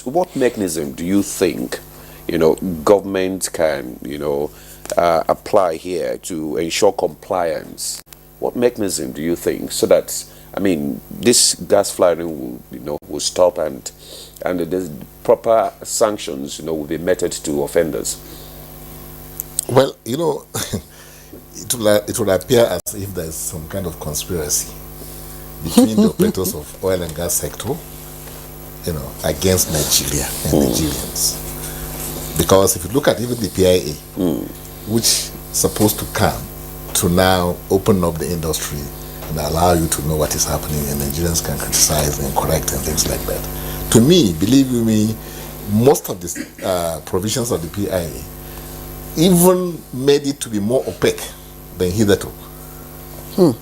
what mechanism do you think, government can, apply here to ensure compliance? What mechanism do you think so that, this gas flaring will stop and the proper sanctions, will be meted to offenders? Well, it would appear as if there's some kind of conspiracy between the operators of oil and gas sector, against Nigeria and Nigerians. Because if you look at even the PIA, which is supposed to come to now open up the industry and allow you to know what is happening, and Nigerians can criticize and correct and things like that. To me, believe you me, most of the provisions of the PIA even made it to be more opaque than hitherto.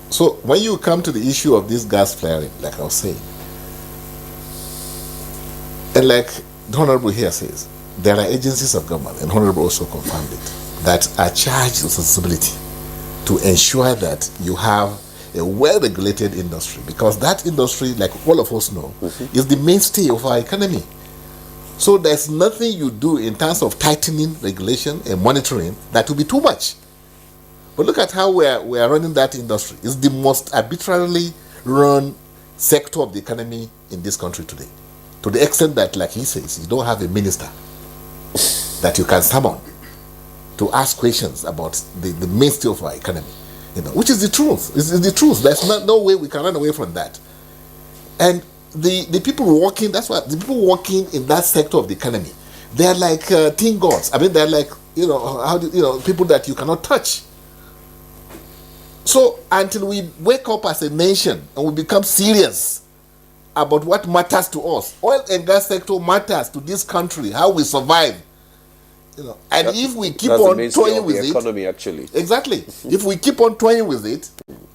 So when you come to the issue of this gas flaring, like I was saying, and like the Honorable here says, there are agencies of government, and Honorable also confirmed it, that are charged with responsibility to ensure that you have a well-regulated industry, because that industry, like all of us know, is the mainstay of our economy. So there's nothing you do in terms of tightening regulation and monitoring that will be too much. But look at how we are running that industry. It's the most arbitrarily run sector of the economy in this country today. To the extent that, like he says, you don't have a minister that you can summon to ask questions about the mainstay of our economy. Which is the truth. It's the truth. There's no way we can run away from that. And the people working, that's why the people working in that sector of the economy, they're like teen gods. They're like, people that you cannot touch. So until we wake up as a nation and we become serious about what matters to us, oil and gas sector matters to this country, how we survive. And if we keep on toying with it, economy, actually. Exactly. If we keep on toying with it,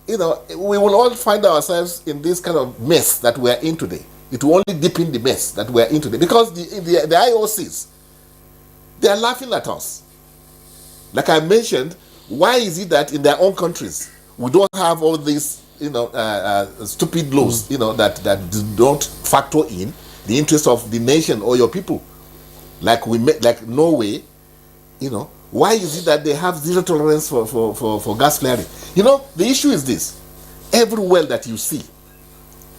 we will all find ourselves in this kind of mess that we are in today. It will only deepen the mess that we are in today, because the IOCs, they are laughing at us. Like I mentioned, why is it that in their own countries we don't have all these stupid laws that don't factor in the interest of the nation or your people? Like Norway, why is it that they have zero tolerance for gas flaring? The issue is this: every well that you see,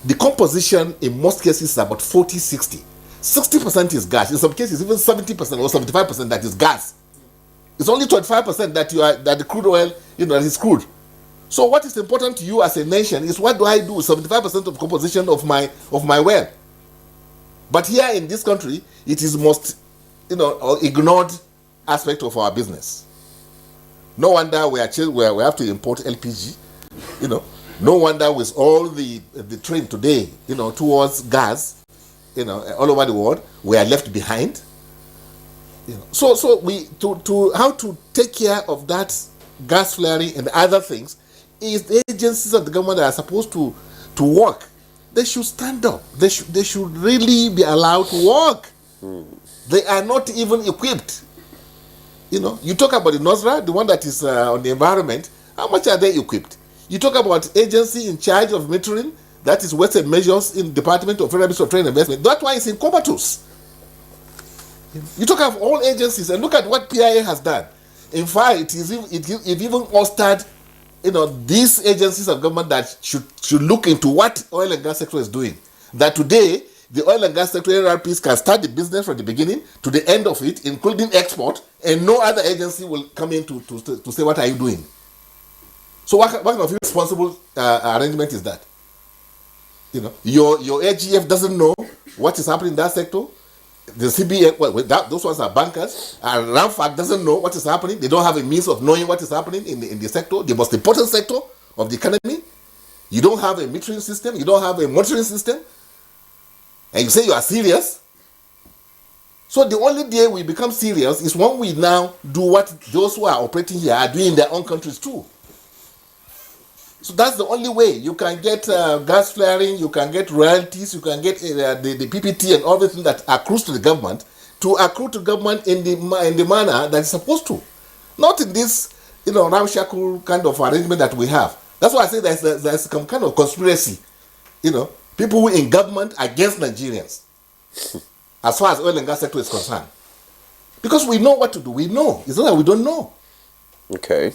the composition in most cases is about 40-60. 60% is gas. In some cases, even 70% or 75% that is gas. It's only 25% that the crude oil, that is crude. So what is important to you as a nation is, what do I do with 75% of composition of my well? But here in this country, it is most ignored aspect of our business. No wonder we have to import LPG. No wonder with all the trend today, towards gas, all over the world, we are left behind. So we to how to take care of that gas flaring and other things is the agencies of the government that are supposed to work. They should stand up. They should really be allowed to work. They are not even equipped. You talk about the NOSRA, the one that is on the environment. How much are they equipped? You talk about agency in charge of metering, that is Western Measures in Department of Federal Ministry of Trade and Investment. That one is in comatose. You talk of all agencies and look at what PIA has done. In fact, it even altered, these agencies of government that should look into what oil and gas sector is doing. That today, the oil and gas sector NRPs can start the business from the beginning to the end of it, including export, and no other agency will come in to say, what are you doing? So what kind of irresponsible arrangement is that? Your AGF doesn't know what is happening in that sector. The CBN, those ones are bankers. And RAMFAC doesn't know what is happening. They don't have a means of knowing what is happening in the sector, the most important sector of the economy. You don't have a metering system. You don't have a monitoring system. And you say you are serious. So the only day we become serious is when we now do what those who are operating here are doing in their own countries too. So that's the only way you can get gas flaring, you can get royalties, you can get the PPT and everything that accrues to the government to accrue to government in the manner that is supposed to. Not in this, ramshackle kind of arrangement that we have. That's why I say there's some kind of conspiracy. People in government against Nigerians. as far as oil and gas sector is concerned. Because we know what to do. We know. It's not that we don't know. Okay.